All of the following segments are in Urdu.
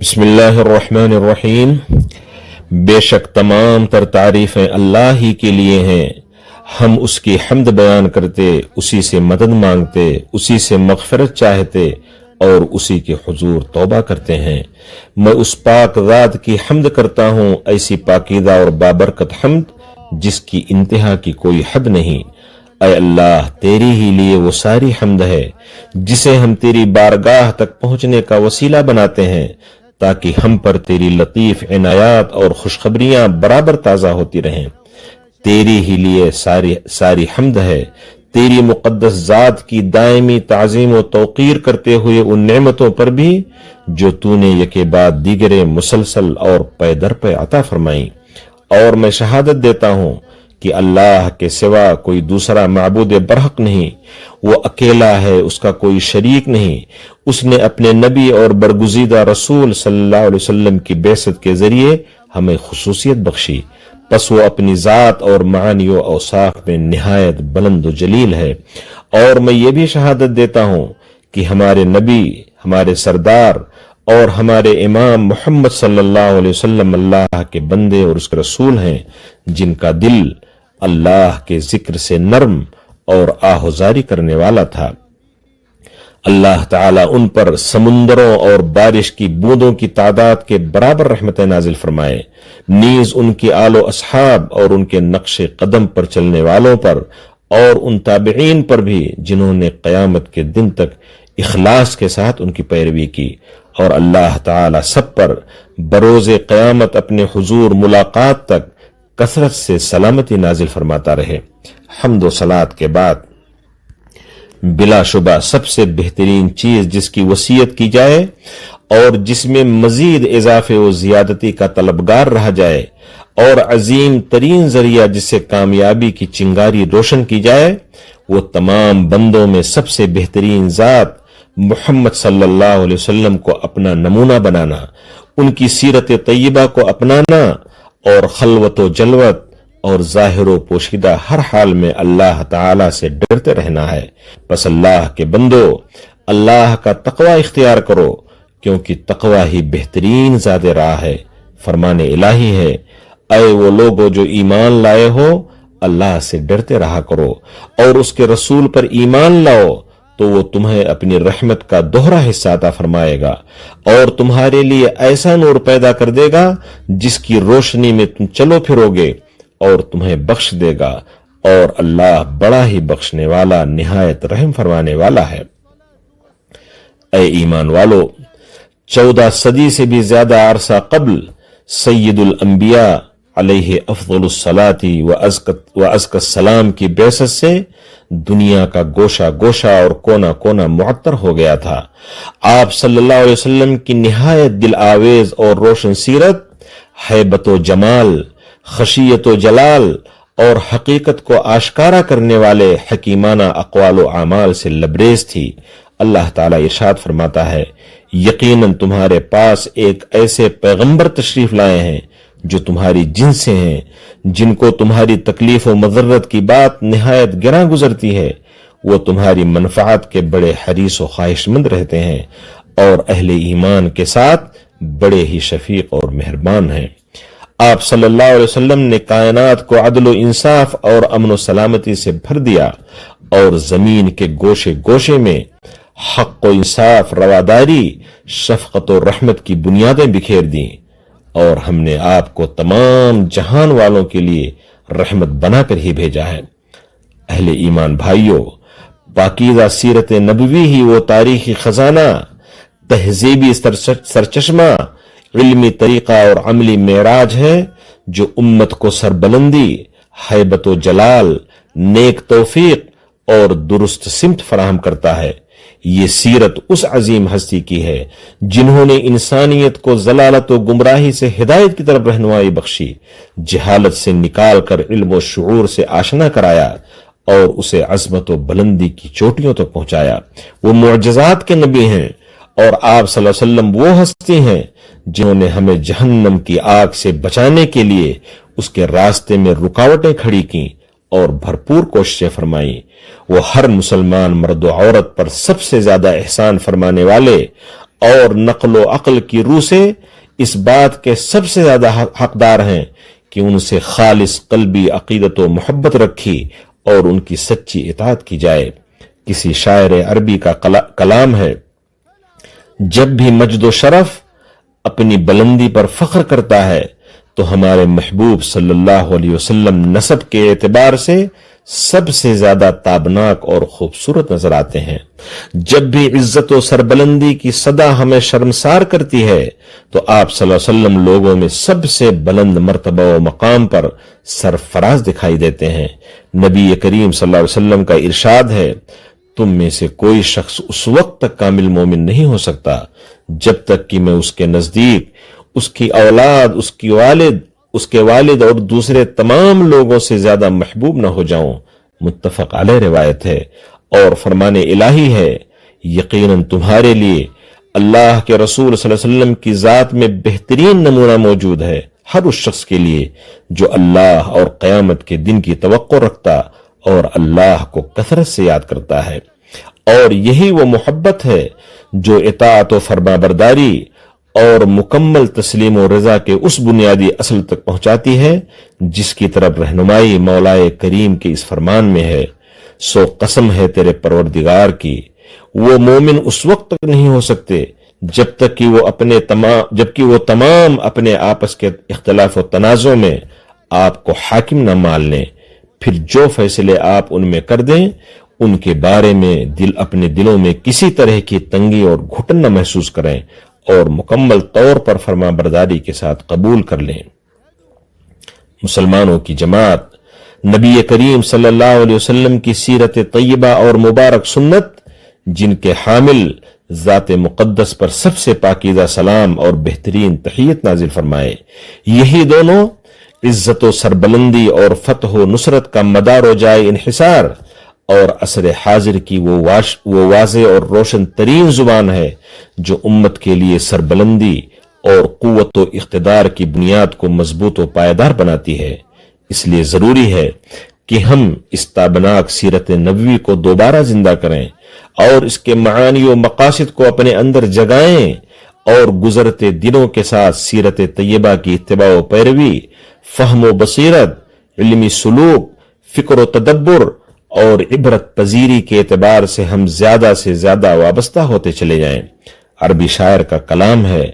بسم اللہ الرحمن الرحیم۔ بے شک تمام تر تعریفیں اللہ ہی کے لیے ہیں، ہم اس کی حمد بیان کرتے، اسی سے مدد مانگتے، اسی سے مغفرت چاہتے اور اسی کے حضور توبہ کرتے ہیں۔ میں اس پاک ذات کی حمد کرتا ہوں، ایسی پاکیزہ اور بابرکت حمد جس کی انتہا کی کوئی حد نہیں۔ اے اللہ، تیری ہی لیے وہ ساری حمد ہے جسے ہم تیری بارگاہ تک پہنچنے کا وسیلہ بناتے ہیں، تاکہ ہم پر تیری لطیف عنایات اور خوشخبریاں برابر تازہ ہوتی رہیں۔ تیری ہی لیے ساری حمد ہے، تیری مقدس ذات کی دائمی تعظیم و توقیر کرتے ہوئے ان نعمتوں پر بھی جو تو نے یکے بعد دیگرے مسلسل اور پے در پے عطا فرمائیں۔ اور میں شہادت دیتا ہوں کہ اللہ کے سوا کوئی دوسرا معبود برحق نہیں، وہ اکیلا ہے، اس کا کوئی شریک نہیں۔ اس نے اپنے نبی اور برگزیدہ رسول صلی اللہ علیہ وسلم کی بعثت کے ذریعے ہمیں خصوصیت بخشی، پس وہ اپنی ذات اور معانی و اوصاف میں نہایت بلند و جلیل ہے۔ اور میں یہ بھی شہادت دیتا ہوں کہ ہمارے نبی، ہمارے سردار اور ہمارے امام محمد صلی اللہ علیہ وسلم اللہ کے بندے اور اس کے رسول ہیں، جن کا دل اللہ کے ذکر سے نرم اور آہوزاری کرنے والا تھا۔ اللہ تعالیٰ ان پر سمندروں اور بارش کی بوندوں کی تعداد کے برابر رحمتیں نازل فرمائے، نیز ان کے آل و اصحاب اور ان کے نقش قدم پر چلنے والوں پر اور ان تابعین پر بھی جنہوں نے قیامت کے دن تک اخلاص کے ساتھ ان کی پیروی کی، اور اللہ تعالیٰ سب پر بروز قیامت اپنے حضور ملاقات تک کثرت سے سلامتی نازل فرماتا رہے۔ حمد و صلات کے بعد بلا شبہ سب سے بہترین چیز جس کی وصیت کی جائے اور جس میں مزید اضافے و زیادتی کا طلبگار رہا جائے، اور عظیم ترین ذریعہ جس سے کامیابی کی چنگاری روشن کی جائے، وہ تمام بندوں میں سب سے بہترین ذات محمد صلی اللہ علیہ وسلم کو اپنا نمونہ بنانا، ان کی سیرت طیبہ کو اپنانا اور خلوت و جلوت اور ظاہر و پوشیدہ ہر حال میں اللہ تعالی سے ڈرتے رہنا ہے۔ پس اللہ کے بندو، اللہ کا تقوی اختیار کرو، کیونکہ تقوی ہی بہترین زاد راہ ہے۔ فرمان الہی ہے، اے وہ لوگو جو ایمان لائے ہو، اللہ سے ڈرتے رہا کرو اور اس کے رسول پر ایمان لاؤ، تو وہ تمہیں اپنی رحمت کا دوہرا حصہ عطا فرمائے گا اور تمہارے لیے ایسا نور پیدا کر دے گا جس کی روشنی میں تم چلو پھرو گے، اور تمہیں بخش دے گا، اور اللہ بڑا ہی بخشنے والا نہایت رحم فرمانے والا ہے۔ اے ایمان والو، 14 صدی سے بھی زیادہ عرصہ قبل سید الانبیاء علیہ افضل الصلاۃ و ازکی السلام کی بعثت سے دنیا کا گوشہ گوشہ اور کونا کونا معطر ہو گیا تھا۔ آپ صلی اللہ علیہ وسلم کی نہایت دل آویز اور روشن سیرت ہیبت و جمال، خشیت و جلال اور حقیقت کو آشکارا کرنے والے حکیمانہ اقوال و اعمال سے لبریز تھی۔ اللہ تعالیٰ ارشاد فرماتا ہے، یقیناً تمہارے پاس ایک ایسے پیغمبر تشریف لائے ہیں جو تمہاری جنس سے ہیں، جن کو تمہاری تکلیف و مضرت کی بات نہایت گراں گزرتی ہے۔ وہ تمہاری منفعت کے بڑے حریص و خواہش مند رہتے ہیں اور اہل ایمان کے ساتھ بڑے ہی شفیق اور مہربان ہیں۔ آپ صلی اللہ علیہ وسلم نے کائنات کو عدل و انصاف اور امن و سلامتی سے بھر دیا اور زمین کے گوشے گوشے میں حق و انصاف، رواداری، شفقت و رحمت کی بنیادیں بکھیر دیں، اور ہم نے آپ کو تمام جہان والوں کے لیے رحمت بنا کر ہی بھیجا ہے۔ اہل ایمان بھائیوں، پاکیزہ سیرت نبوی ہی وہ تاریخی خزانہ، تہذیبی سرچشمہ، علمی طریقہ اور عملی معراج ہے جو امت کو سربلندی، ہیبت و جلال، نیک توفیق اور درست سمت فراہم کرتا ہے۔ یہ سیرت اس عظیم ہستی کی ہے جنہوں نے انسانیت کو ضلالت و گمراہی سے ہدایت کی طرف رہنمائی بخشی، جہالت سے نکال کر علم و شعور سے آشنا کرایا اور اسے عظمت و بلندی کی چوٹیوں تک پہنچایا۔ وہ معجزات کے نبی ہیں، اور آپ صلی اللہ علیہ وسلم وہ ہستی ہیں جنہوں نے ہمیں جہنم کی آگ سے بچانے کے لیے اس کے راستے میں رکاوٹیں کھڑی کیں اور بھرپور کوششیں فرمائیں۔ وہ ہر مسلمان مرد و عورت پر سب سے زیادہ احسان فرمانے والے اور نقل و عقل کی روح سے اس بات کے سب سے زیادہ حقدار ہیں کہ ان سے خالص قلبی عقیدت و محبت رکھی اور ان کی سچی اطاعت کی جائے۔ کسی شاعر عربی کا کلام ہے، جب بھی مجد و شرف اپنی بلندی پر فخر کرتا ہے تو ہمارے محبوب صلی اللہ علیہ وسلم نسب کے اعتبار سے سب سے زیادہ تابناک اور خوبصورت نظر آتے ہیں۔ جب بھی عزت و سربلندی کی صدا ہمیں شرمسار کرتی ہے تو آپ صلی اللہ علیہ وسلم لوگوں میں سب سے بلند مرتبہ و مقام پر سرفراز دکھائی دیتے ہیں۔ نبی کریم صلی اللہ علیہ وسلم کا ارشاد ہے، تم میں سے کوئی شخص اس وقت تک کامل مومن نہیں ہو سکتا جب تک کہ میں اس کے نزدیک اس کی اولاد، اس کے والد اور دوسرے تمام لوگوں سے زیادہ محبوب نہ ہو جاؤں۔ متفق علیہ روایت ہے۔ اور فرمان الہی ہے، یقیناً تمہارے لیے اللہ کے رسول صلی اللہ علیہ وسلم کی ذات میں بہترین نمونہ موجود ہے، ہر اس شخص کے لیے جو اللہ اور قیامت کے دن کی توقع رکھتا اور اللہ کو کثرت سے یاد کرتا ہے۔ اور یہی وہ محبت ہے جو اطاعت و فرما برداری اور مکمل تسلیم و رضا کے اس بنیادی اصل تک پہنچاتی ہے جس کی طرف رہنمائی مولا کریم کے اس فرمان میں ہے، سو قسم ہے تیرے پروردگار کی، وہ مومن اس وقت تک نہیں ہو سکتے جب تک کہ وہ تمام اپنے آپس کے اختلاف و تنازع میں آپ کو حاکم نہ مان لیں، پھر جو فیصلے آپ ان میں کر دیں ان کے بارے میں اپنے دلوں میں کسی طرح کی تنگی اور گھٹن نہ محسوس کریں اور مکمل طور پر فرما برداری کے ساتھ قبول کر لیں۔ مسلمانوں کی جماعت نبی کریم صلی اللہ علیہ وسلم کی سیرت طیبہ اور مبارک سنت، جن کے حامل ذات مقدس پر سب سے پاکیزہ سلام اور بہترین تحیت نازل فرمائے، یہی دونوں عزت و سربلندی اور فتح و نصرت کا مدار و جائے انحصار اور عصر حاضر کی وہ واضح اور روشن ترین زبان ہے جو امت کے لیے سربلندی اور قوت و اقتدار کی بنیاد کو مضبوط و پائیدار بناتی ہے۔ اس لیے ضروری ہے کہ ہم اس تابناک سیرت نبوی کو دوبارہ زندہ کریں اور اس کے معانی و مقاصد کو اپنے اندر جگائیں اور گزرتے دنوں کے ساتھ سیرت طیبہ کی اتباع و پیروی، فہم و بصیرت، علمی سلوک، فکر و تدبر اور عبرت پذیری کے اعتبار سے ہم زیادہ سے زیادہ وابستہ ہوتے چلے جائیں۔ عربی شاعر کا کلام ہے،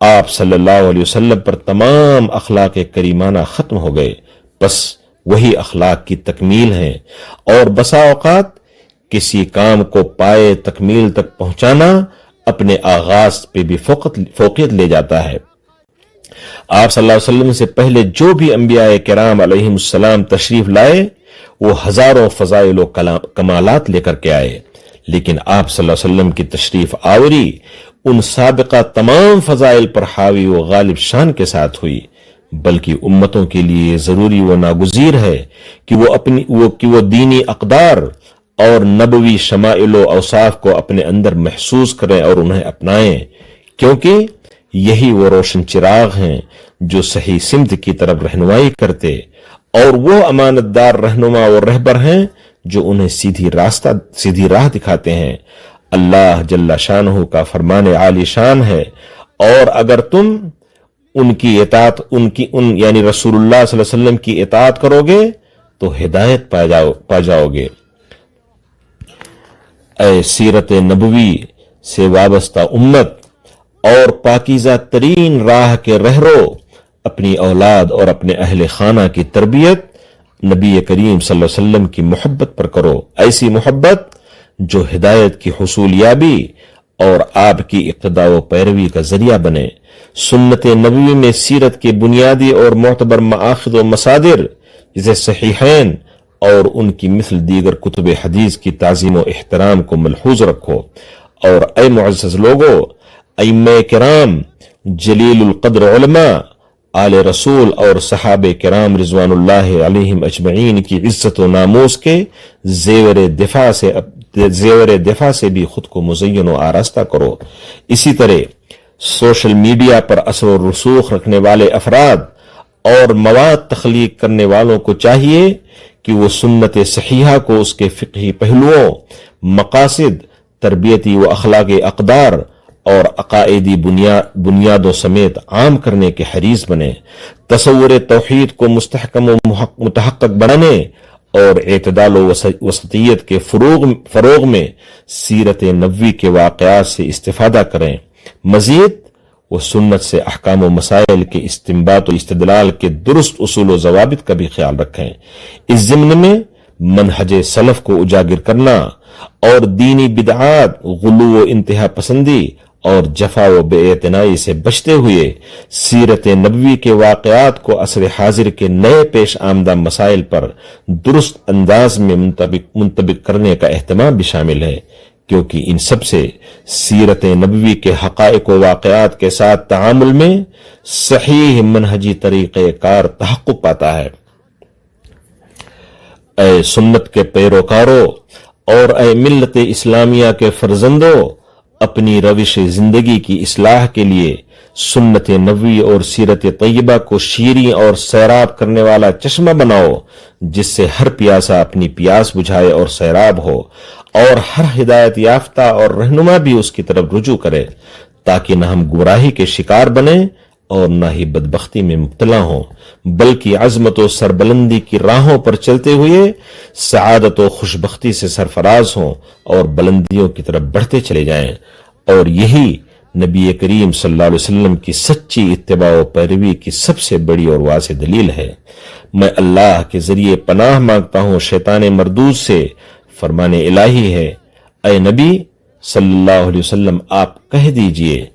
آپ صلی اللہ علیہ وسلم پر تمام اخلاق کریمانہ ختم ہو گئے، بس وہی اخلاق کی تکمیل ہیں، اور بسا اوقات کسی کام کو پائے تکمیل تک پہنچانا اپنے آغاز پہ بھی فوقیت لے جاتا ہے۔ آپ صلی اللہ علیہ وسلم سے پہلے جو بھی انبیاء کرام علیہم السلام تشریف لائے وہ ہزاروں فضائل و کمالات لے کر کے آئے، لیکن آپ صلی اللہ علیہ وسلم کی تشریف آوری ان سابقہ تمام فضائل پر حاوی و غالب شان کے ساتھ ہوئی، بلکہ امتوں کے لیے ضروری و ناگزیر ہے کہ وہ دینی اقدار اور نبوی شمائل و اوصاف کو اپنے اندر محسوس کریں اور انہیں اپنائیں، کیونکہ یہی وہ روشن چراغ ہیں جو صحیح سمت کی طرف رہنمائی کرتے، اور وہ امانت دار رہنما اور رہبر ہیں جو انہیں سیدھی راہ دکھاتے ہیں۔ اللہ جل شانہ کا فرمان عالی شان ہے، اور اگر تم ان کی اطاعت یعنی رسول اللہ صلی اللہ علیہ وسلم کی اطاعت کرو گے تو ہدایت پا جاؤ گے۔ اے سیرت نبوی سے وابستہ امت اور پاکیزہ ترین راہ کے رہرو، اپنی اولاد اور اپنے اہل خانہ کی تربیت نبی کریم صلی اللہ علیہ وسلم کی محبت پر کرو، ایسی محبت جو ہدایت کی حصول یابی اور آپ کی اقتداء و پیروی کا ذریعہ بنے۔ سنت نبوی میں سیرت کے بنیادی اور معتبر مآخذ و مصادر جسے صحیحین اور ان کی مثل دیگر کتب حدیث کی تعظیم و احترام کو ملحوظ رکھو، اور اے معزز لوگو، ائمہ کرام، جلیل القدر علماء، آل رسول اور صحابہ کرام رضوان اللہ علیہم اجمعین کی عزت و ناموس کے زیور دفاع سے بھی خود کو مزین و آراستہ کرو۔ اسی طرح سوشل میڈیا پر اثر و رسوخ رکھنے والے افراد اور مواد تخلیق کرنے والوں کو چاہیے کہ وہ سنت صحیحہ کو اس کے فقہی پہلوؤں، مقاصد، تربیتی و اخلاقی اقدار اور عقائدی بنیادوں سمیت عام کرنے کے حریص بنے، تصور توحید کو مستحکم و متحقق بنانے اور اعتدال و وسطیت کے فروغ میں سیرت نبوی کے واقعات سے استفادہ کریں۔ مزید وہ سنت سے احکام و مسائل کے استنباط و استدلال کے درست اصول و ضوابط کا بھی خیال رکھیں۔ اس ضمن میں منہج سلف کو اجاگر کرنا اور دینی بدعات، غلو و انتہا پسندی اور جفا و بے اعتنائی سے بچتے ہوئے سیرت نبوی کے واقعات کو عصر حاضر کے نئے پیش آمدہ مسائل پر درست انداز میں منطبق کرنے کا اہتمام بھی شامل ہے، کیونکہ ان سب سے سیرت نبوی کے حقائق و واقعات کے ساتھ تعامل میں صحیح منہجی طریقہ کار تحقق پاتا ہے۔ اے سنت کے پیروکاروں اور اے ملت اسلامیہ کے فرزندوں، اپنی روش زندگی کی اصلاح کے لیے سنت نبوی اور سیرت طیبہ کو شیریں اور سیراب کرنے والا چشمہ بناؤ، جس سے ہر پیاسا اپنی پیاس بجھائے اور سیراب ہو، اور ہر ہدایت یافتہ اور رہنما بھی اس کی طرف رجوع کرے، تاکہ نہ ہم گمراہی کے شکار بنیں اور نہ ہی بدبختی میں مبتلا ہوں، بلکہ عظمت و سربلندی کی راہوں پر چلتے ہوئے سعادت و خوشبختی سے سرفراز ہوں اور بلندیوں کی طرف بڑھتے چلے جائیں۔ اور یہی نبی کریم صلی اللہ علیہ وسلم کی سچی اتباع و پیروی کی سب سے بڑی اور واضح دلیل ہے۔ میں اللہ کے ذریعے پناہ مانگتا ہوں شیطان مردود سے۔ فرمان الہی ہے، اے نبی صلی اللہ علیہ وسلم، آپ کہہ دیجئے،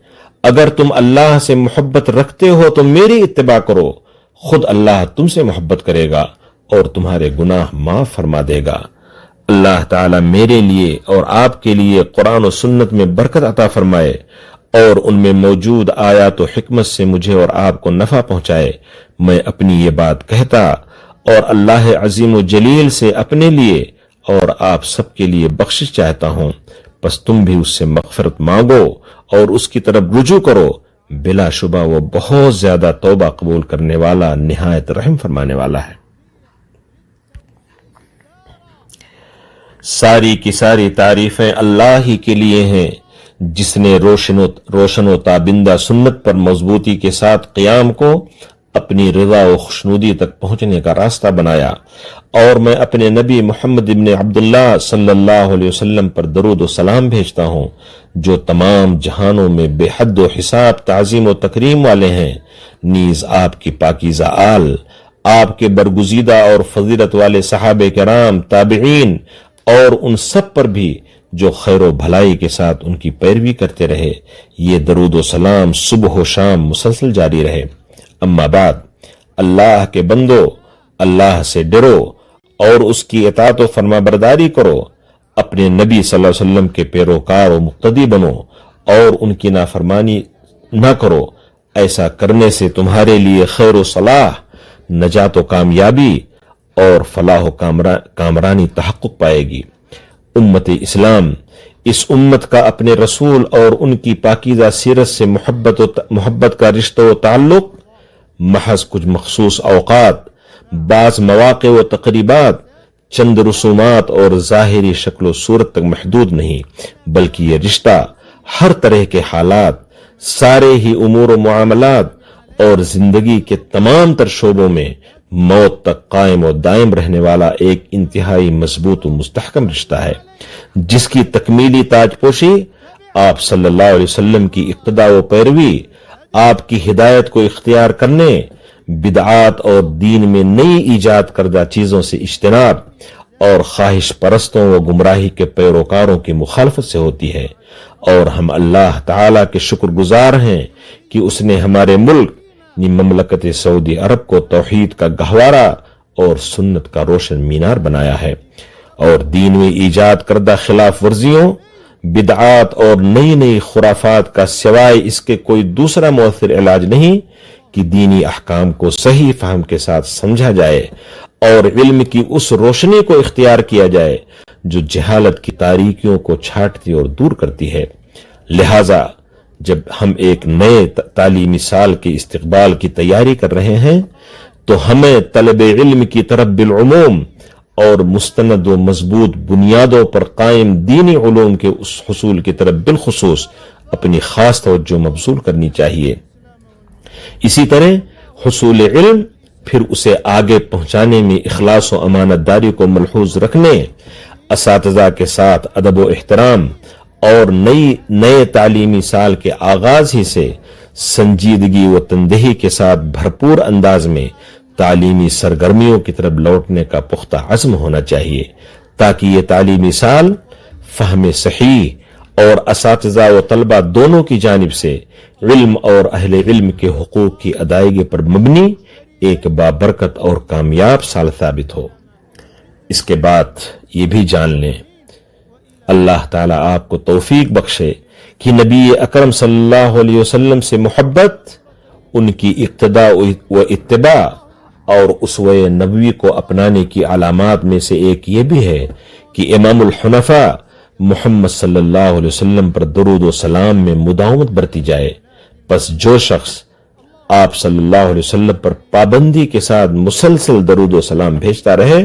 اگر تم اللہ سے محبت رکھتے ہو تو میری اتباع کرو، خود اللہ تم سے محبت کرے گا اور تمہارے گناہ معاف فرما دے گا۔ اللہ تعالیٰ میرے لیے اور آپ کے لیے قرآن و سنت میں برکت عطا فرمائے اور ان میں موجود آیات و حکمت سے مجھے اور آپ کو نفع پہنچائے۔ میں اپنی یہ بات کہتا اور اللہ عظیم و جلیل سے اپنے لیے اور آپ سب کے لیے بخشش چاہتا ہوں، پس تم بھی اس سے مغفرت مانگو اور اس کی طرف رجوع کرو، بلا شبہ وہ بہت زیادہ توبہ قبول کرنے والا، نہایت رحم فرمانے والا ہے۔ ساری کی ساری تعریفیں اللہ ہی کے لیے ہیں، جس نے روشن و تابندہ سنت پر مضبوطی کے ساتھ قیام کو اپنی رضا و خوشنودی تک پہنچنے کا راستہ بنایا، اور میں اپنے نبی محمد ابن عبداللہ صلی اللہ علیہ وسلم پر درود و سلام بھیجتا ہوں، جو تمام جہانوں میں بے حد و حساب تعظیم و تکریم والے ہیں، نیز آپ کی پاکیزہ آل، آپ کے برگزیدہ اور فضیلت والے صحابہ کرام، تابعین اور ان سب پر بھی جو خیر و بھلائی کے ساتھ ان کی پیروی کرتے رہے، یہ درود و سلام صبح و شام مسلسل جاری رہے۔ اما بعد، اللہ کے بندو، اللہ سے ڈرو اور اس کی اطاعت و فرما برداری کرو، اپنے نبی صلی اللہ علیہ وسلم کے پیروکار و مقتدی بنو اور ان کی نافرمانی نہ کرو۔ ایسا کرنے سے تمہارے لیے خیر و صلاح، نجات و کامیابی اور فلاح و کامرانی تحقق پائے گی۔ امت اسلام، اس امت کا اپنے رسول اور ان کی پاکیزہ سیرت سے محبت کا رشتہ و تعلق محض کچھ مخصوص اوقات، بعض مواقع و تقریبات، چند رسومات اور ظاہری شکل و صورت تک محدود نہیں، بلکہ یہ رشتہ ہر طرح کے حالات، سارے ہی امور و معاملات اور زندگی کے تمام تر شعبوں میں موت تک قائم و دائم رہنے والا ایک انتہائی مضبوط و مستحکم رشتہ ہے، جس کی تکمیلی تاج پوشی آپ صلی اللہ علیہ وسلم کی اقتداء و پیروی، آپ کی ہدایت کو اختیار کرنے، بدعات اور دین میں نئی ایجاد کردہ چیزوں سے اجتناب اور خواہش پرستوں و گمراہی کے پیروکاروں کی مخالفت سے ہوتی ہے۔ اور ہم اللہ تعالیٰ کے شکر گزار ہیں کہ اس نے ہمارے ملک مملکت سعودی عرب کو توحید کا گہوارہ اور سنت کا روشن مینار بنایا ہے، اور دین میں ایجاد کردہ خلاف ورزیوں، بدعات اور نئی نئی خرافات کا سوائے اس کے کوئی دوسرا مؤثر علاج نہیں کہ دینی احکام کو صحیح فہم کے ساتھ سمجھا جائے اور علم کی اس روشنی کو اختیار کیا جائے جو جہالت کی تاریکیوں کو چھانٹتی اور دور کرتی ہے۔ لہذا جب ہم ایک نئے تعلیمی سال کے استقبال کی تیاری کر رہے ہیں تو ہمیں طلب علم کی طرف بالعموم اور مستند و مضبوط بنیادوں پر قائم دینی علوم کے اس حصول کی طرف بالخصوص اپنی خاص توجہ مبذول کرنی چاہیے۔ اسی طرح حصول علم، پھر اسے آگے پہنچانے میں اخلاص و امانت داری کو ملحوظ رکھنے، اساتذہ کے ساتھ ادب و احترام، اور نئے تعلیمی سال کے آغاز ہی سے سنجیدگی و تندہی کے ساتھ بھرپور انداز میں تعلیمی سرگرمیوں کی طرف لوٹنے کا پختہ عزم ہونا چاہیے، تاکہ یہ تعلیمی سال فہم صحیح اور اساتذہ و طلبہ دونوں کی جانب سے علم اور اہل علم کے حقوق کی ادائیگی پر مبنی ایک بابرکت اور کامیاب سال ثابت ہو۔ اس کے بعد یہ بھی جان لیں، اللہ تعالیٰ آپ کو توفیق بخشے کہ نبی اکرم صلی اللہ علیہ وسلم سے محبت، ان کی اقتداء و اتباع اور اسوہ نبوی کو اپنانے کی علامات میں سے ایک یہ بھی ہے کہ امام الحنفاء محمد صلی اللہ علیہ وسلم پر درود و سلام میں مداومت برتی جائے۔ پس جو شخص آپ صلی اللہ علیہ وسلم پر پابندی کے ساتھ مسلسل درود و سلام بھیجتا رہے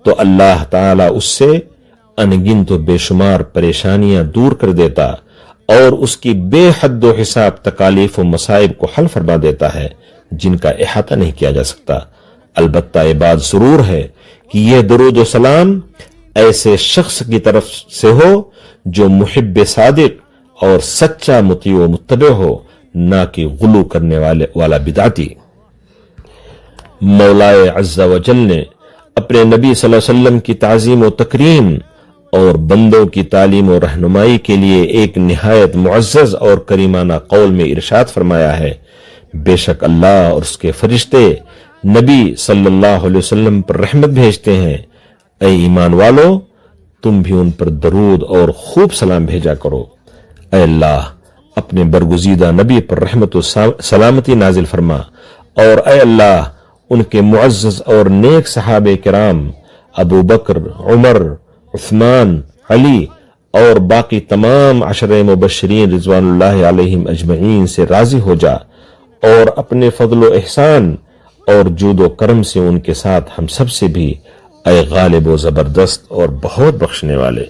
تو اللہ تعالیٰ اس سے انگنت و بے شمار پریشانیاں دور کر دیتا اور اس کی بے حد و حساب تکالیف و مصائب کو حل فرما دیتا ہے جن کا احاطہ نہیں کیا جا سکتا۔ البتہ یہ بات ضرور ہے کہ یہ درود و سلام ایسے شخص کی طرف سے ہو جو محب صادق اور سچا مطیع و متبع ہو، نہ کہ غلو کرنے والا بدعتی۔ مولا عز و جل نے اپنے نبی صلی اللہ علیہ وسلم کی تعظیم و تکریم اور بندوں کی تعلیم و رہنمائی کے لیے ایک نہایت معزز اور کریمانہ قول میں ارشاد فرمایا ہے، بے شک اللہ اور اس کے فرشتے نبی صلی اللہ علیہ وسلم پر رحمت بھیجتے ہیں، اے ایمان والو تم بھی ان پر درود اور خوب سلام بھیجا کرو۔ اے اللہ اپنے برگزیدہ نبی پر رحمت و سلامتی نازل فرما، اور اے اللہ ان کے معزز اور نیک صحابہ کرام ابو بکر، عمر، عثمان، علی اور باقی تمام عشرہ مبشرین رضوان اللہ علیہم اجمعین سے راضی ہو جا، اور اپنے فضل و احسان اور جود و کرم سے ان کے ساتھ ہم سب سے بھی، اے غالب و زبردست اور بہت بخشنے والے۔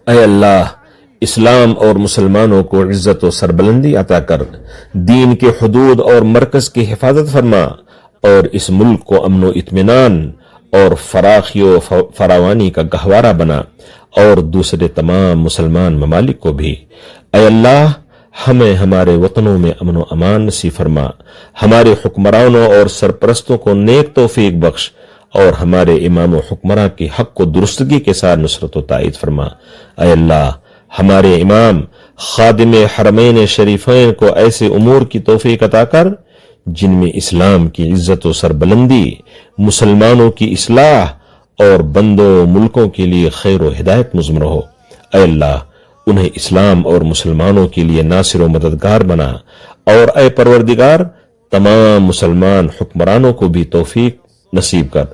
اے اللہ اسلام اور مسلمانوں کو عزت و سربلندی عطا کر، دین کے حدود اور مرکز کی حفاظت فرما، اور اس ملک کو امن و اطمینان اور فراخی و فراوانی کا گہوارہ بنا، اور دوسرے تمام مسلمان ممالک کو بھی۔ اے اللہ ہمیں ہمارے وطنوں میں امن و امان نصیب فرما، ہمارے حکمرانوں اور سرپرستوں کو نیک توفیق بخش، اور ہمارے امام و حکمراں کی حق و درستگی کے ساتھ نصرت و تائید فرما۔ اے اللہ ہمارے امام خادم حرمین شریفین کو ایسے امور کی توفیق عطا کر جن میں اسلام کی عزت و سربلندی، مسلمانوں کی اصلاح اور بندوں و ملکوں کے لیے خیر و ہدایت مضمر ہو۔ اے اللہ انہیں اسلام اور مسلمانوں کے لیے ناصر و مددگار بنا، اور اے پروردگار تمام مسلمان حکمرانوں کو بھی توفیق نصیب کر۔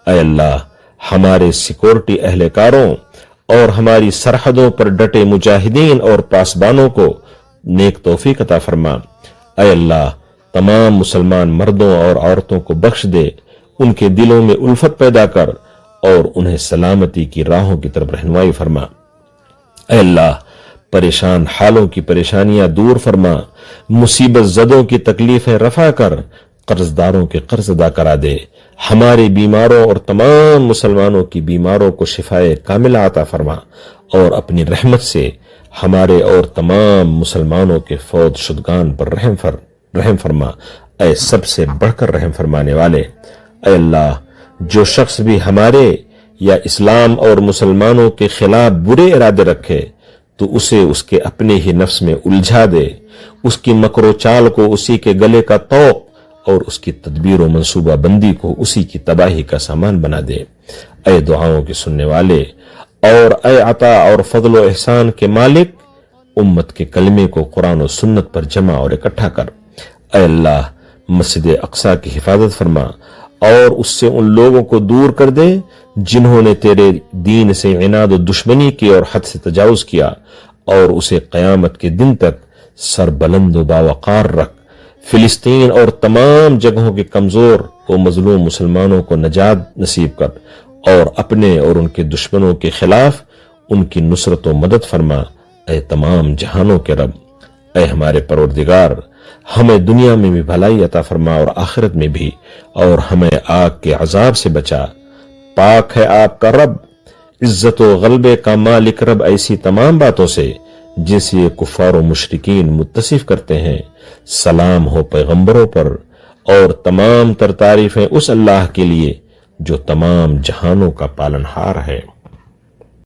اے اللہ ہمارے سیکورٹی اہلکاروں اور ہماری سرحدوں پر ڈٹے مجاہدین اور پاسبانوں کو نیک توفیق عطا فرما۔ اے اللہ تمام مسلمان مردوں اور عورتوں کو بخش دے، ان کے دلوں میں الفت پیدا کر، اور انہیں سلامتی کی راہوں کی طرف رہنمائی فرما۔ اے اللہ پریشان حالوں کی پریشانیاں دور فرما، مصیبت زدوں کی تکلیفیں رفع کر، قرض داروں کے قرض ادا کرا دے، ہمارے بیماروں اور تمام مسلمانوں کی بیماروں کو شفائے کاملہ عطا فرما، اور اپنی رحمت سے ہمارے اور تمام مسلمانوں کے فوت شدگان پر رحم فرما، اے سب سے بڑھ کر رحم فرمانے والے۔ اے اللہ جو شخص بھی ہمارے یا اسلام اور مسلمانوں کے خلاف برے ارادے رکھے تو اسے اس کے اپنے ہی نفس میں الجھا دے، اس کی مکر و چال کو اسی کے گلے کا طوق اور اس کی تدبیر و منصوبہ بندی کو اسی کی تباہی کا سامان بنا دے۔ اے دعاؤں کے سننے والے اور اے عطا اور فضل و احسان کے مالک، امت کے کلمے کو قرآن و سنت پر جمع اور اکٹھا کر۔ اے اللہ مسجد اقصی کی حفاظت فرما، اور اس سے ان لوگوں کو دور کر دے جنہوں نے تیرے دین سے عناد و دشمنی کی اور حد سے تجاوز کیا، اور اسے قیامت کے دن تک سر بلند و باوقار رکھ۔ فلسطین اور تمام جگہوں کے کمزور و مظلوم مسلمانوں کو نجات نصیب کر، اور اپنے اور ان کے دشمنوں کے خلاف ان کی نصرت و مدد فرما۔ اے تمام جہانوں کے رب، اے ہمارے پروردگار، ہمیں دنیا میں بھی بھلائی عطا فرما اور آخرت میں بھی، اور ہمیں آگ کے عذاب سے بچا۔ پاک ہے آپ کا رب، عزت و غلبے کا مالک رب ایسی تمام باتوں سے جن سے یہ کفار و مشرکین متصف کرتے ہیں۔ سلام ہو پیغمبروں پر، اور تمام تر تعریفیں اس اللہ کے لیے جو تمام جہانوں کا پالنہار ہے۔